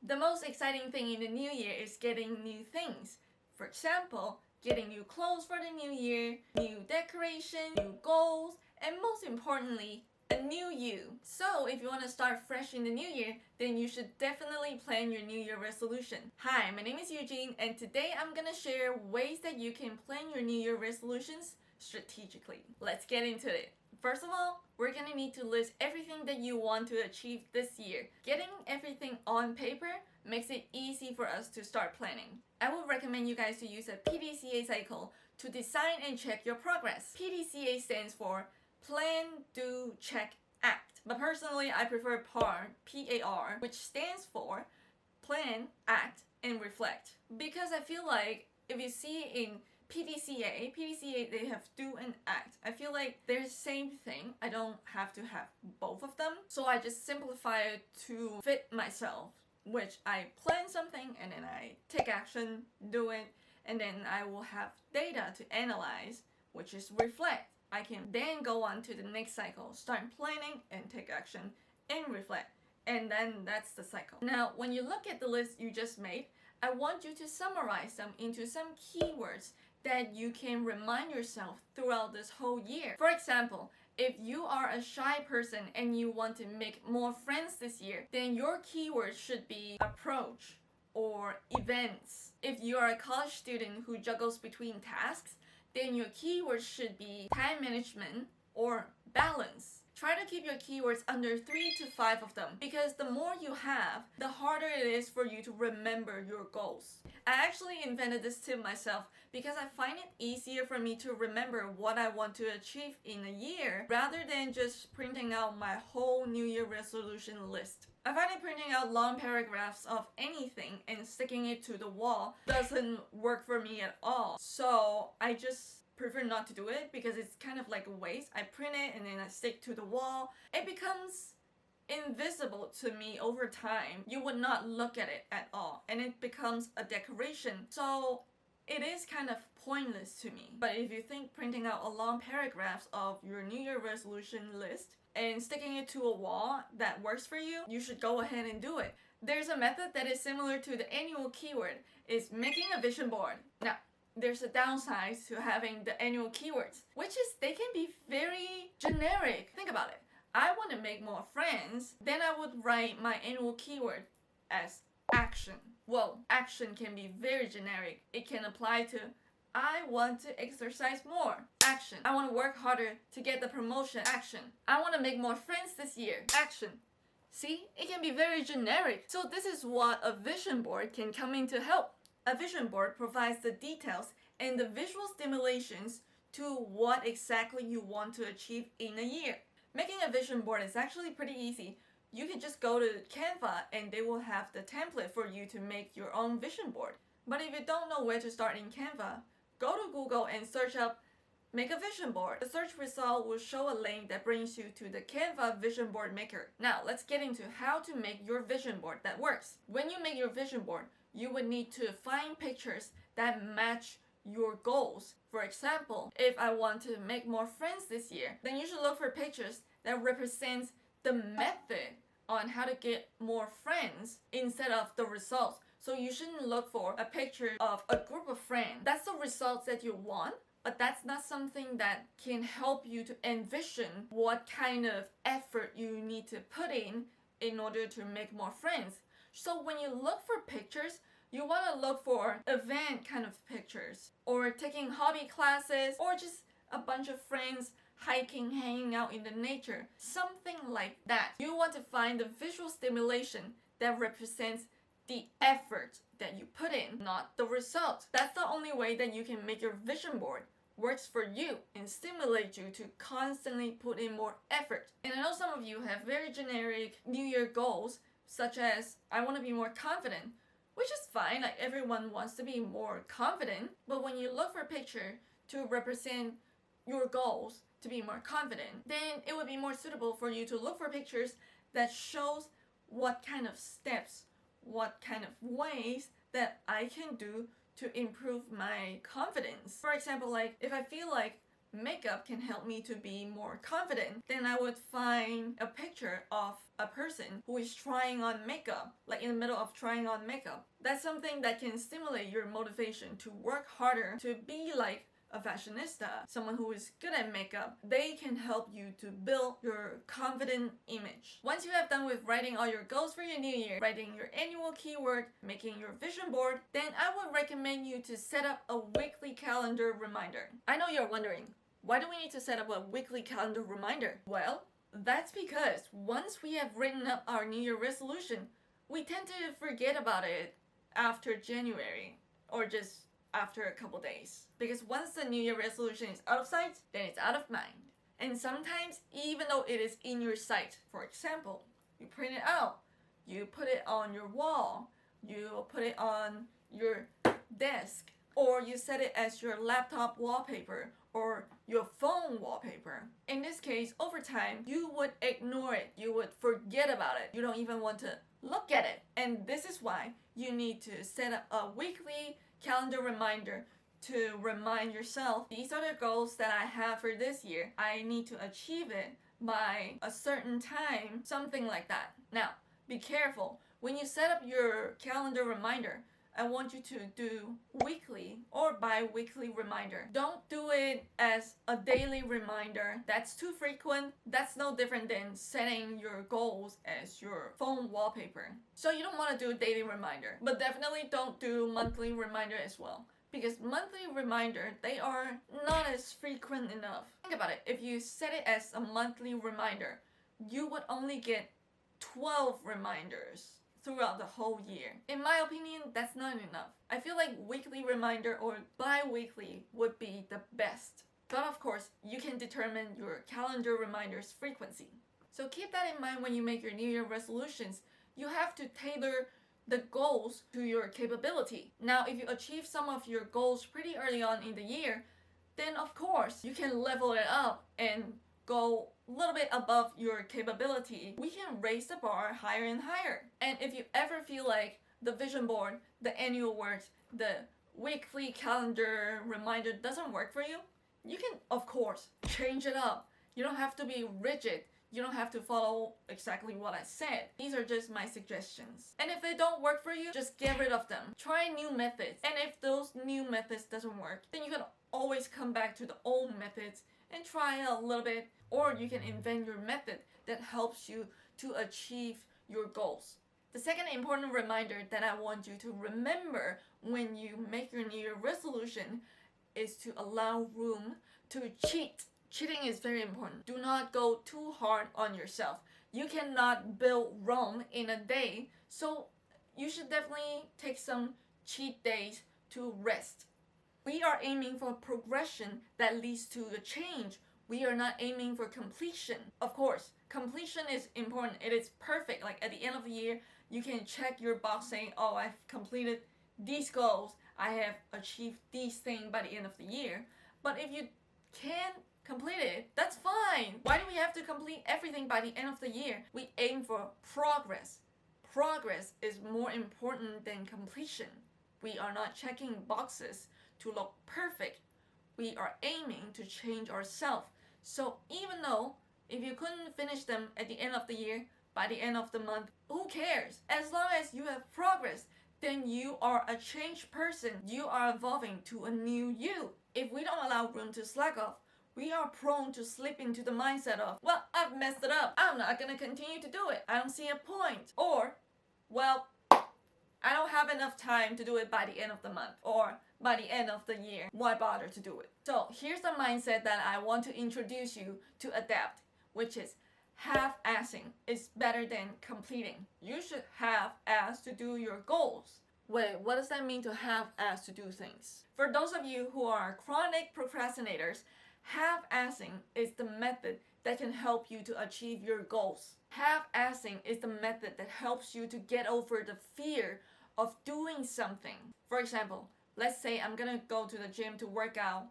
The most exciting thing in the new year is getting new things. For example, getting new clothes for the new year, new decoration, new goals, and most importantly, a new you. So if you want to start fresh in the new year, then you should definitely plan your new year resolution. Hi, my name is Yugene, and today I'm gonna share ways that you can plan your new year resolutions strategically. Let's get into it. First of all, we're gonna need to list everything that you want to achieve this year. Getting everything on paper makes it easy for us to start planning. I would recommend you guys to use a PDCA cycle to design and check your progress. PDCA stands for Plan, Do, Check, Act. But personally, I prefer PAR, P-A-R, which stands for Plan, Act, and Reflect. Because I feel like if you see in PDCA, they have do and act. I feel like they're the same thing. I don't have to have both of them. So I just simplify it to fit myself, which I plan something and then I take action, do it, and then I will have data to analyze, which is reflect. I can then go on to the next cycle, start planning and take action and reflect. And then that's the cycle. Now, when you look at the list you just made, I want you to summarize them into some keywords that you can remind yourself throughout this whole year. For example, if you are a shy person and you want to make more friends this year, then your keyword should be approach or events. If you are a college student who juggles between tasks, then your keyword should be time management or balance. Try to keep your keywords under 3 to 5 of them, because the more you have, the harder it is for you to remember your goals. I actually invented this tip myself because I find it easier for me to remember what I want to achieve in a year rather than just printing out my whole New Year resolution list. I find it printing out long paragraphs of anything and sticking it to the wall doesn't work for me at all. So I just prefer not to do it because it's kind of like a waste. I print it and then I stick to the wall. It becomes invisible to me over time. You would not look at it at all and it becomes a decoration. So it is kind of pointless to me. But if you think printing out a long paragraphs of your New Year resolution list and sticking it to a wall that works for you, you should go ahead and do it. There's a method that is similar to the annual keyword, is making a vision board. Now, there's a downside to having the annual keywords, which is they can be very generic. Think about it. I want to make more friends, then I would write my annual keyword as action. Well, action can be very generic. It can apply to I want to exercise more. Action. I want to work harder to get the promotion. Action. I want to make more friends this year. Action. See, it can be very generic. So this is what a vision board can come in to help. A vision board provides the details and the visual stimulations to what exactly you want to achieve in a year. Making a vision board is actually pretty easy. You can just go to Canva and they will have the template for you to make your own vision board. But if you don't know where to start in Canva, go to Google and search up Make a Vision Board. The search result will show a link that brings you to the Canva Vision Board Maker. Now, let's get into how to make your vision board that works. When you make your vision board, you would need to find pictures that match your goals. For example, if I want to make more friends this year, then you should look for pictures that represents the method on how to get more friends instead of the results. So you shouldn't look for a picture of a group of friends. That's the results that you want, but that's not something that can help you to envision what kind of effort you need to put in order to make more friends. So when you look for pictures, you want to look for event kind of pictures, or taking hobby classes, or just a bunch of friends hiking, hanging out in the nature, something like that. You want to find the visual stimulation that represents the effort that you put in, not the result. That's the only way that you can make your vision board works for you and stimulate you to constantly put in more effort. And I know some of you have very generic New Year goals, such as I want to be more confident, which is fine, like everyone wants to be more confident. But when you look for a picture to represent your goals to be more confident, then it would be more suitable for you to look for pictures that shows what kind of steps, what kind of ways that I can do to improve my confidence. For example, like if I feel like makeup can help me to be more confident, then I would find a picture of a person who is trying on makeup, like in the middle of trying on makeup. That's something that can stimulate your motivation to work harder, to be like a fashionista, someone who is good at makeup. They can help you to build your confident image. Once you have done with writing all your goals for your new year, writing your annual keyword, making your vision board, then I would recommend you to set up a weekly calendar reminder. I know you're wondering, why do we need to set up a weekly calendar reminder? Well, that's because once we have written up our New Year resolution, we tend to forget about it after January or just after a couple days. Because once the New Year resolution is out of sight, then it's out of mind. And sometimes, even though it is in your sight, for example, you print it out, you put it on your wall, you put it on your desk, or you set it as your laptop wallpaper or your phone wallpaper. In this case, over time, you would ignore it. You would forget about it. You don't even want to look at it. And this is why you need to set up a weekly calendar reminder to remind yourself, these are the goals that I have for this year. I need to achieve it by a certain time, something like that. Now, be careful. When you set up your calendar reminder, I want you to do weekly or bi-weekly reminder. Don't do it as a daily reminder. That's too frequent. That's no different than setting your goals as your phone wallpaper. So you don't want to do a daily reminder, but definitely don't do monthly reminder as well. Because monthly reminder, they are not as frequent enough. Think about it. If you set it as a monthly reminder, you would only get 12 reminders throughout the whole year. In my opinion, that's not enough. I feel like weekly reminder or bi-weekly would be the best. But of course, you can determine your calendar reminders frequency. So keep that in mind when you make your New Year resolutions. You have to tailor the goals to your capability. Now, if you achieve some of your goals pretty early on in the year, then of course, you can level it up and go a little bit above your capability. We can raise the bar higher and higher. And if you ever feel like the vision board, the annual words, the weekly calendar reminder doesn't work for you, you can, of course, change it up. You don't have to be rigid. You don't have to follow exactly what I said. These are just my suggestions. And if they don't work for you, just get rid of them. Try new methods. And if those new methods doesn't work, then you can always come back to the old methods and try a little bit. Or you can invent your method that helps you to achieve your goals. The second important reminder that I want you to remember when you make your New Year resolution is to allow room to cheat. Cheating is very important. Do not go too hard on yourself. You cannot build Rome in a day, so you should definitely take some cheat days to rest. We are aiming for progression that leads to a change. We are not aiming for completion. Of course, completion is important. It is perfect. Like at the end of the year, you can check your box saying, oh, I've completed these goals. I have achieved these things by the end of the year. But if you can't complete it, that's fine. Why do we have to complete everything by the end of the year? We aim for progress. Progress is more important than completion. We are not checking boxes to look perfect. We are aiming to change ourselves. So even though if you couldn't finish them at the end of the year, by the end of the month, who cares? As long as you have progress, then you are a changed person. You are evolving to a new you. If we don't allow room to slack off, we are prone to slip into the mindset of, well, I've messed it up. I'm not going to continue to do it. I don't see a point. Or, well, I don't have enough time to do it by the end of the month or by the end of the year. Why bother to do it? So here's the mindset that I want to introduce you to adapt, which is half-assing is better than completing. You should half-ass to do your goals. Wait, what does that mean to half-ass to do things? For those of you who are chronic procrastinators, half-assing is the method that can help you to achieve your goals. Half-assing is the method that helps you to get over the fear of doing something. For example, let's say I'm gonna go to the gym to work out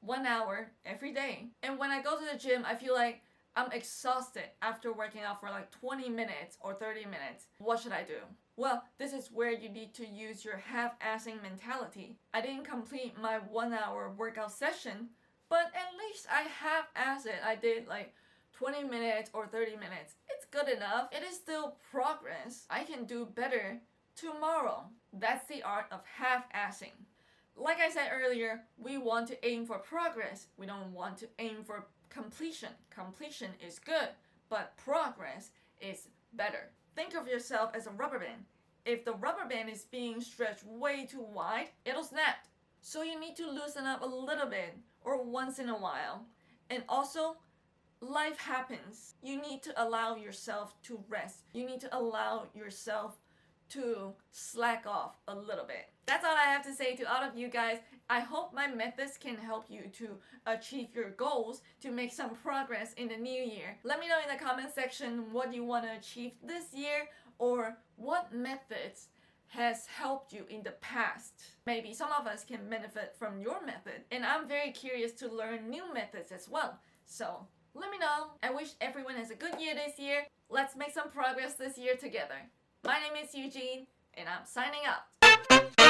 1 hour every day. And when I go to the gym, I feel like I'm exhausted after working out for like 20 minutes or 30 minutes. What should I do? Well, this is where you need to use your half-assing mentality. I didn't complete my 1 hour workout session, but at least I half-assed it. I did like 20 minutes or 30 minutes. It's good enough. It is still progress. I can do better tomorrow. That's the art of half-assing. Like I said earlier, we want to aim for progress. We don't want to aim for completion. Completion is good, but progress is better. Think of yourself as a rubber band. If the rubber band is being stretched way too wide, it'll snap. So you need to loosen up a little bit or once in a while. And also, life happens. You need to allow yourself to rest. You need to allow yourself to slack off a little bit. That's all I have to say to all of you guys. I hope my methods can help you to achieve your goals, to make some progress in the new year. Let me know in the comment section what you want to achieve this year, or what methods has helped you in the past. Maybe some of us can benefit from your method, and I'm very curious to learn new methods as well. So let me know. I wish everyone has a good year this year. Let's make some progress this year together. My name is Yugene, and I'm signing out.